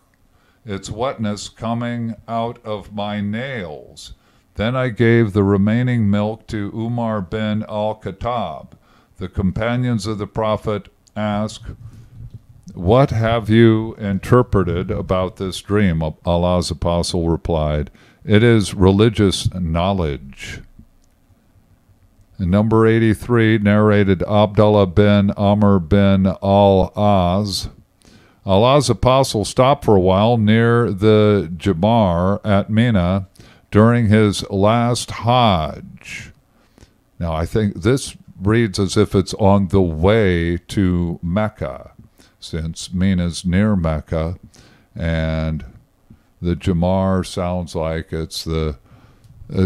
its wetness coming out of my nails. Then I gave the remaining milk to Umar bin al-Khattab. The companions of the Prophet asked, what have you interpreted about this dream? Allah's apostle replied, it is religious knowledge. Number 83, narrated Abdullah bin Amr bin al-Az. Allah's apostle stopped for a while near the Jamar at Mina during his last Hajj. Now, I think this reads as if it's on the way to Mecca, since Mina's near Mecca, and the Jamar sounds like it's the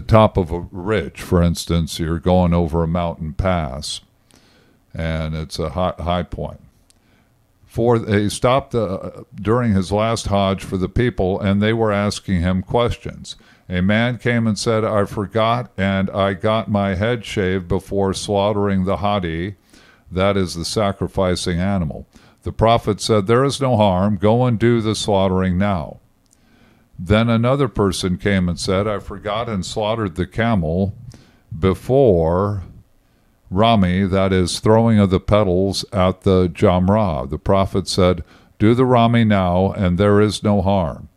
top of a ridge. For instance, you're going over a mountain pass, and it's a high point. He stopped during his last Hajj for the people, and they were asking him questions. A man came and said, I forgot, and I got my head shaved before slaughtering the hadi, that is the sacrificing animal. The Prophet said, there is no harm, go and do the slaughtering now. Then another person came and said, I forgot and slaughtered the camel before Rami, that is, throwing of the petals at the Jamrah. The Prophet said, do the Rami now, and there is no harm.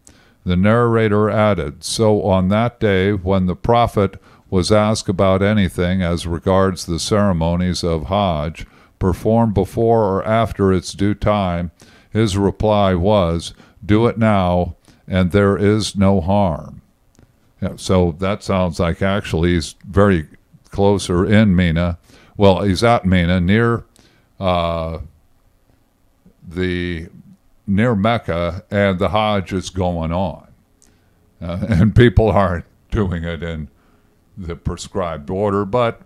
The narrator added, so on that day, when the Prophet was asked about anything as regards the ceremonies of Hajj, performed before or after its due time, his reply was, do it now, and there is no harm. Yeah, so that sounds like actually he's very closer in Mina. Well, he's at Mina, near Mecca, and the Hajj is going on. And people aren't doing it in the prescribed order, but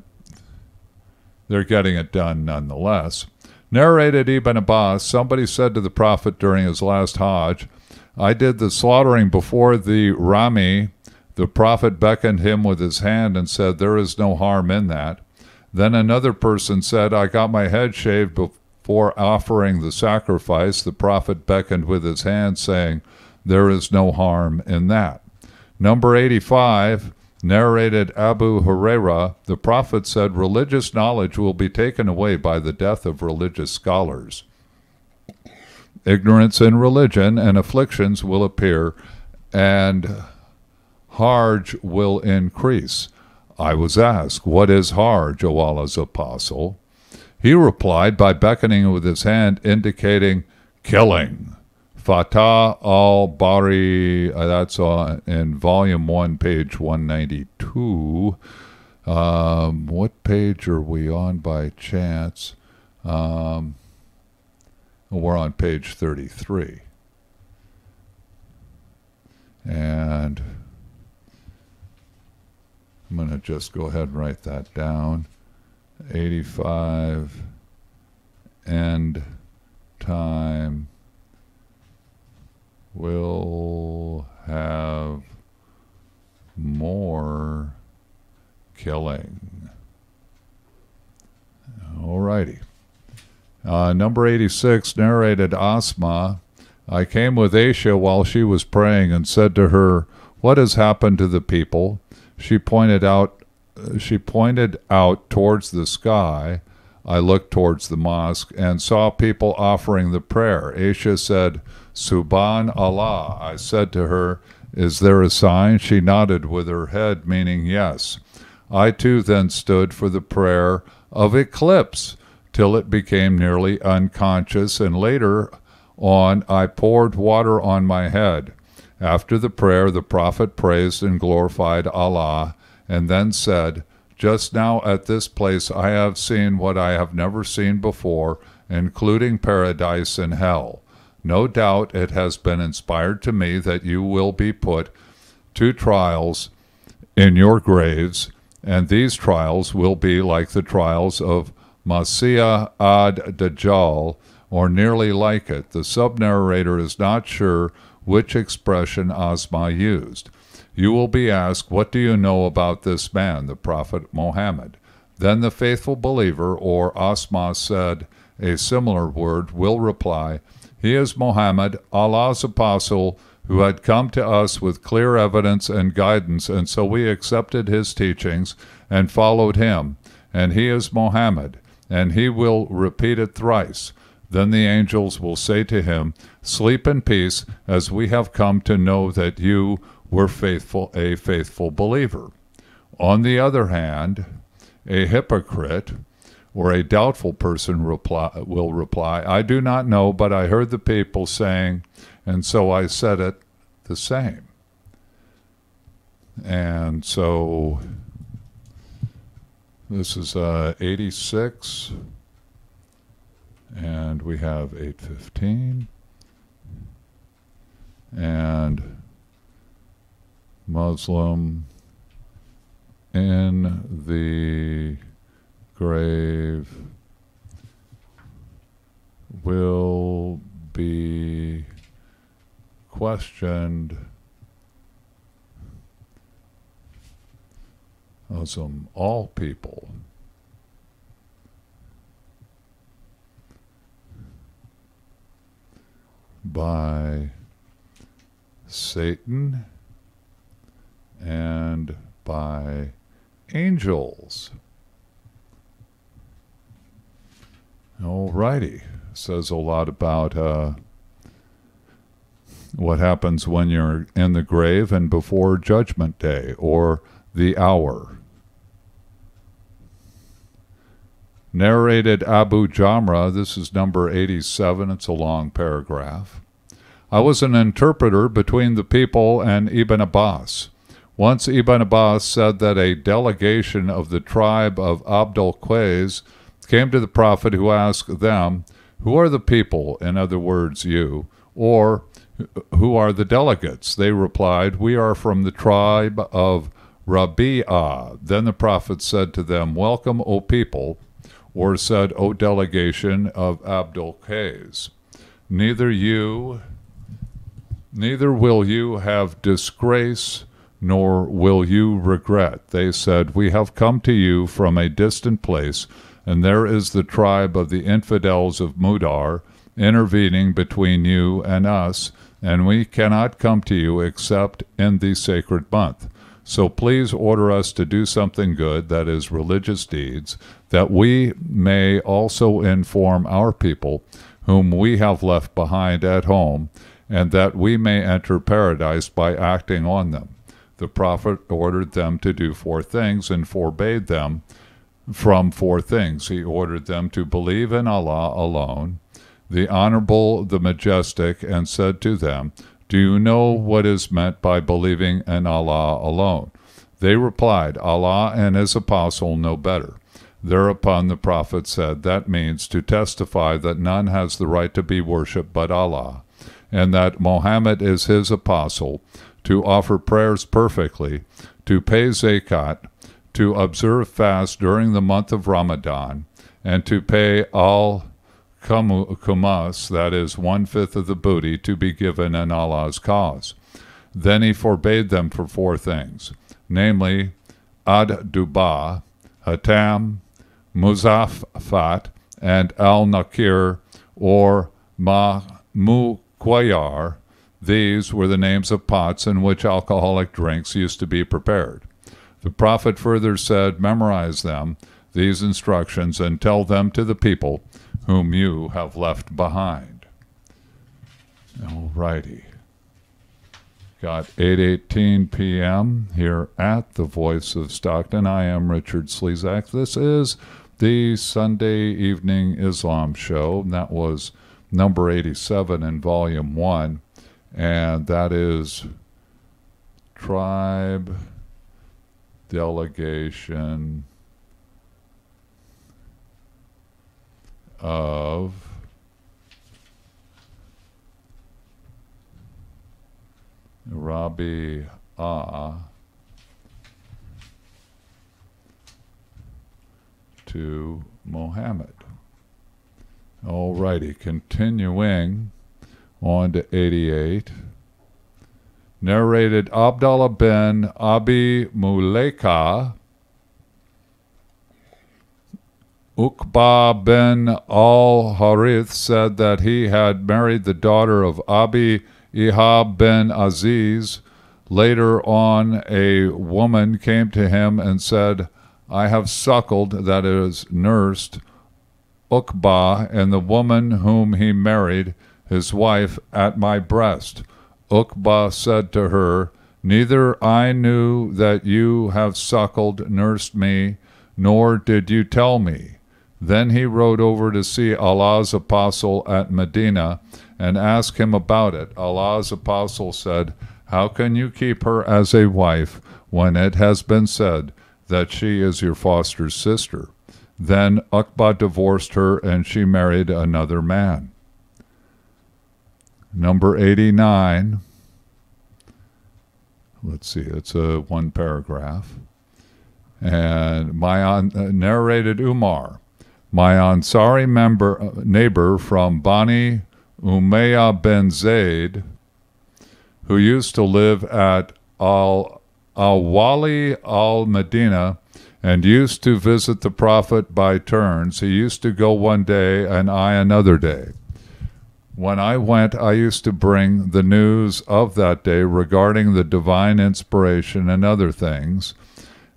they're getting it done nonetheless. Narrated Ibn Abbas, somebody said to the Prophet during his last Hajj, I did the slaughtering before the Rami. The Prophet beckoned him with his hand and said, there is no harm in that. Then another person said, I got my head shaved before offering the sacrifice. The Prophet beckoned with his hand, saying, there is no harm in that. Number 85, narrated Abu Huraira, the Prophet said, religious knowledge will be taken away by the death of religious scholars. Ignorance in religion and afflictions will appear, and Hajj will increase. I was asked, what is Hajj, O Allah's apostle? He replied by beckoning with his hand, indicating killing. Fatah al-Bari, that's in Volume 1, page 192. What page are we on by chance? We're on page 33. And I'm going to just go ahead and write that down. 85, end time will have more killing. Alrighty. Number 86, narrated Asma, I came with Aisha while she was praying and said to her, what has happened to the people? She pointed out towards the sky. I looked towards the mosque and saw people offering the prayer. Aisha said, Subhan Allah. I said to her, is there a sign? She nodded with her head, meaning yes. I too then stood for the prayer of eclipse till it became nearly unconscious, and later on I poured water on my head. After the prayer, the Prophet praised and glorified Allah, and then said, just now at this place I have seen what I have never seen before, including paradise and hell. No doubt it has been inspired to me that you will be put to trials in your graves, and these trials will be like the trials of Masih ad-Dajjal, or nearly like it. The sub-narrator is not sure which expression Asma used. You will be asked, what do you know about this man, the Prophet Muhammad? Then the faithful believer, or Asma, said a similar word, will reply, he is Muhammad, Allah's apostle, who had come to us with clear evidence and guidance, and so we accepted his teachings and followed him. And he is Muhammad, and he will repeat it thrice. Then the angels will say to him, sleep in peace, as we have come to know that you were a faithful believer. On the other hand, a hypocrite Or a doubtful person will reply, I do not know, but I heard the people saying, and so I said it the same. And so this is 86, and we have 8:15, and Muslim in the grave will be questioned as all people. By Satan and by angels. Alrighty. Says a lot about what happens when you're in the grave and before Judgment Day, or the hour. Narrated Abu Jamra, this is number 87, it's a long paragraph. I was an interpreter between the people and Ibn Abbas. Once Ibn Abbas said that a delegation of the tribe of Abdul Qais came to the Prophet, who asked them, who are the people, in other words, you, or who are the delegates? They replied, we are from the tribe of Rabi'ah. Then the Prophet said to them, welcome, O people, or said, O delegation of Abdul Qais. Neither will you have disgrace, nor will you regret. They said, we have come to you from a distant place, and there is the tribe of the infidels of Mudar intervening between you and us, and we cannot come to you except in the sacred month. So please order us to do something good, that is, religious deeds, that we may also inform our people, whom we have left behind at home, and that we may enter paradise by acting on them. The Prophet ordered them to do 4 things and forbade them from 4 things. He ordered them to believe in Allah alone, the Honorable, the Majestic, and said to them, do you know what is meant by believing in Allah alone? They replied, Allah and his apostle know better. Thereupon the Prophet said, that means to testify that none has the right to be worshipped but Allah, and that Muhammad is his apostle, to offer prayers perfectly, to pay zakat, to observe fast during the month of Ramadan, and to pay al-Khumus, that is 1/5 of the booty, to be given in Allah's cause. Then he forbade them for 4 things, namely ad-Duba, Hatam, Muzafat, and al-Nakir, or Muqayyar. These were the names of pots in which alcoholic drinks used to be prepared. The Prophet further said, memorize them, these instructions, and tell them to the people whom you have left behind. Alrighty. Got 8:18 p.m. here at the Voice of Stockton. I am Richard Slezak. This is the Sunday Evening Islam Show. And that was number 87 in Volume 1. And that is Tribe Delegation of Rabi'ah to Muhammad. Alrighty, continuing on to 88. Narrated Abdullah bin Abi Mulaika, Uqba bin al-Harith said that he had married the daughter of Abi Ihab bin Aziz. Later on, a woman came to him and said, I have suckled, that is, nursed, Uqba and the woman whom he married, his wife, at my breast. Uqba said to her, neither I knew that you have suckled, nursed me, nor did you tell me. Then he rode over to see Allah's apostle at Medina and asked him about it. Allah's apostle said, "How can you keep her as a wife when it has been said that she is your foster sister?" Then Uqba divorced her and she married another man. Number 89. Let's see, it's one paragraph. And narrated Umar, my Ansari neighbor from Bani Umayyah bin Zayd, who used to live at Al-Wali al-Medina and used to visit the Prophet by turns. He used to go one day and I another day. When I went, I used to bring the news of that day regarding the divine inspiration and other things.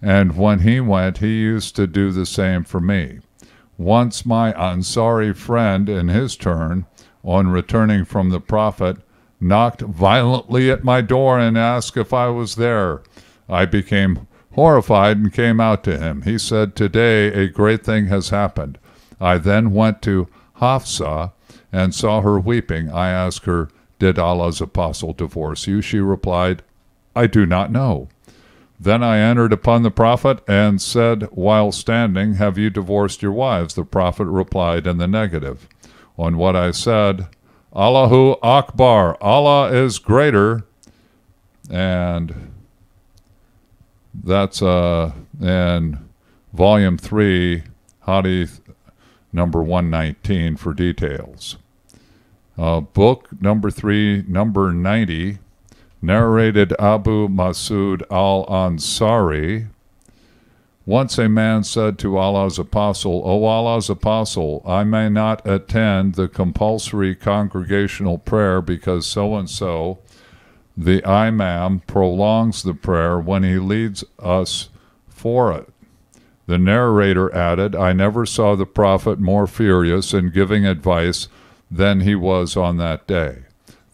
And when he went, he used to do the same for me. Once my Ansari friend, in his turn, on returning from the Prophet, knocked violently at my door and asked if I was there. I became horrified and came out to him. He said, "Today a great thing has happened." I then went to Hafsa and saw her weeping. I asked her, "Did Allah's apostle divorce you?" She replied, "I do not know." Then I entered upon the Prophet and said while standing, "Have you divorced your wives?" The Prophet replied in the negative. On what I said, "Allahu Akbar, Allah is greater," and that's in Volume 3, Hadith number 119 for details. Book number 3, number 90, narrated Abu Masud al-Ansari. Once a man said to Allah's apostle, "O Allah's apostle, I may not attend the compulsory congregational prayer because so-and-so, the imam, prolongs the prayer when he leads us for it." The narrator added, "I never saw the Prophet more furious in giving advice than he was on that day."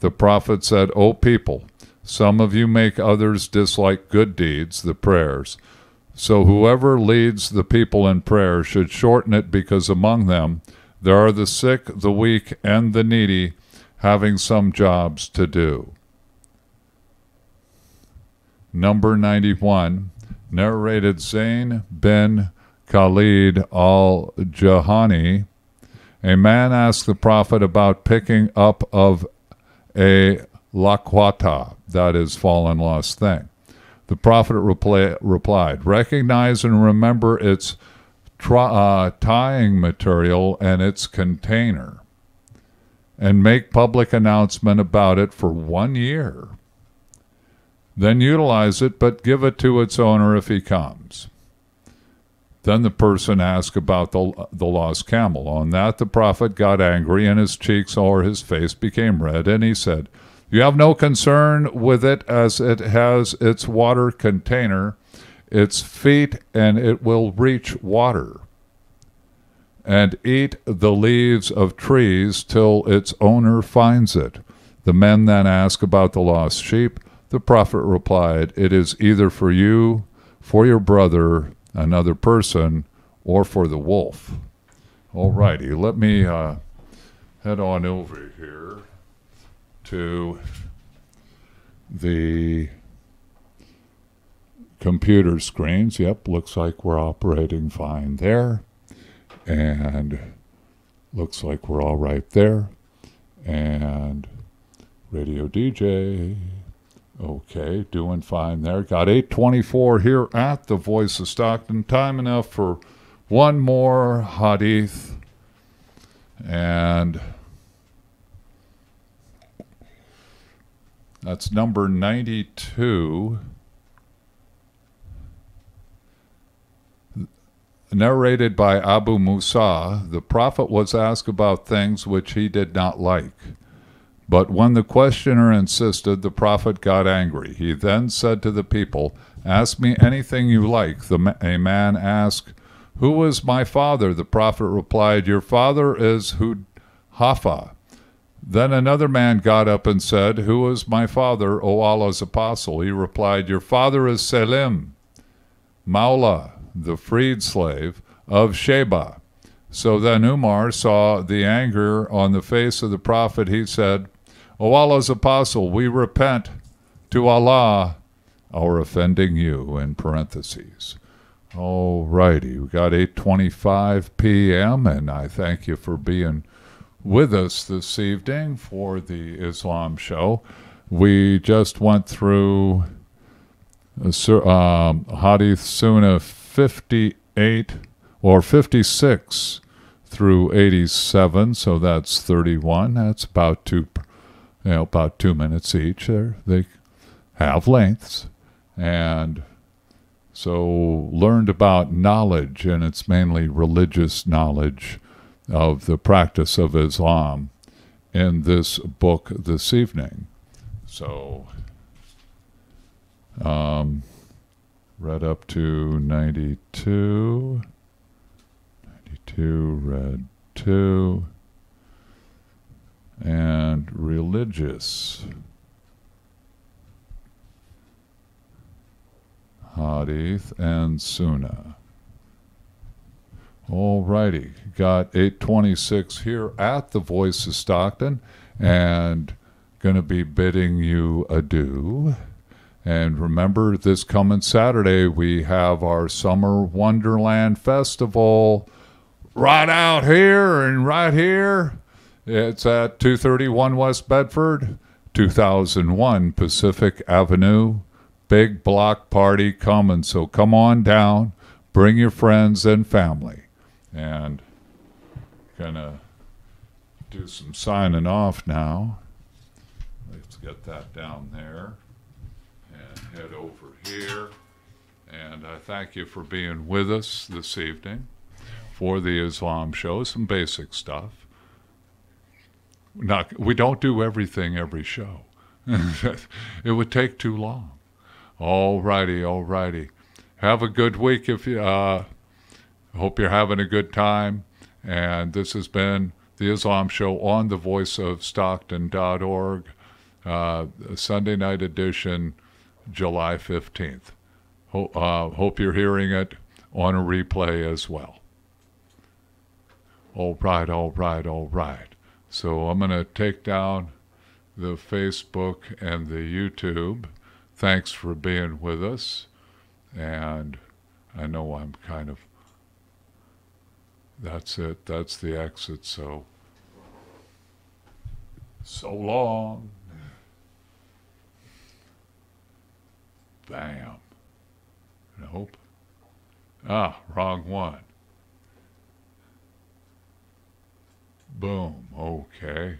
The Prophet said, "O people, some of you make others dislike good deeds, the prayers. So whoever leads the people in prayer should shorten it, because among them there are the sick, the weak, and the needy, having some jobs to do." Number 91, narrated Zayn bin Khalid al-Jahani. A man asked the Prophet about picking up of a lakwata, that is, fallen lost thing. The Prophet replied, "Recognize and remember its tying material and its container, and make public announcement about it for 1 year. Then utilize it, but give it to its owner if he comes." Then the person asked about the lost camel. On that, the Prophet got angry, and his cheeks or his face became red, and he said, "You have no concern with it, as it has its water container, its feet, and it will reach water. And eat the leaves of trees till its owner finds it." The men then asked about the lost sheep. The Prophet replied, "It is either for you, for your brother, another person, or for the wolf." All righty, let me head on over here to the computer screens. Yep, looks like we're operating fine there. And looks like we're all right there. And radio DJ. Okay, doing fine there. Got 8:24 here at the Voice of Stockton. Time enough for one more hadith. And that's number 92. Narrated by Abu Musa, the Prophet was asked about things which he did not like. But when the questioner insisted, the Prophet got angry. He then said to the people, "Ask me anything you like." A man asked, "Who is my father?" The Prophet replied, "Your father is Hudhafa." Then another man got up and said, "Who is my father, O Allah's apostle?" He replied, "Your father is Selim, Mawla, the freed slave of Sheba." So then Umar saw the anger on the face of the prophet. He said, O Allah's apostle, we repent to Allah our offending you, in parentheses. All righty, we got 8:25 p.m., and I thank you for being with us this evening for the Islam show. We just went through Hadith Sunnah 58 or 56 through 87, so that's 31. That's about about 2 minutes each. They have lengths, and so learned about knowledge, and it's mainly religious knowledge of the practice of Islam in this book this evening. So read up to 92, read 2, and religious Hadith and Sunnah. All righty, got 8:26 here at the Voice of Stockton, and going to be bidding you adieu. And remember, this coming Saturday, we have our Summer Wonderland Festival right out here and right here. It's at 231 West Bedford, 2001 Pacific Avenue. Big block party coming, so come on down, bring your friends and family. And gonna do some signing off now. Let's get that down there and head over here. And I thank you for being with us this evening for the Islam show. Some basic stuff. We don't do everything every show. It would take too long. All righty. Have a good week. If you hope you're having a good time. And this has been the Islam Show on the Voice of Stockton.org, Sunday night edition, July 15th. Hope you're hearing it on a replay as well. All right. So I'm going to take down the Facebook and the YouTube. Thanks for being with us. And I know I'm kind of, that's it. That's the exit. So long. Bam. Nope. Wrong one. Boom. Okay.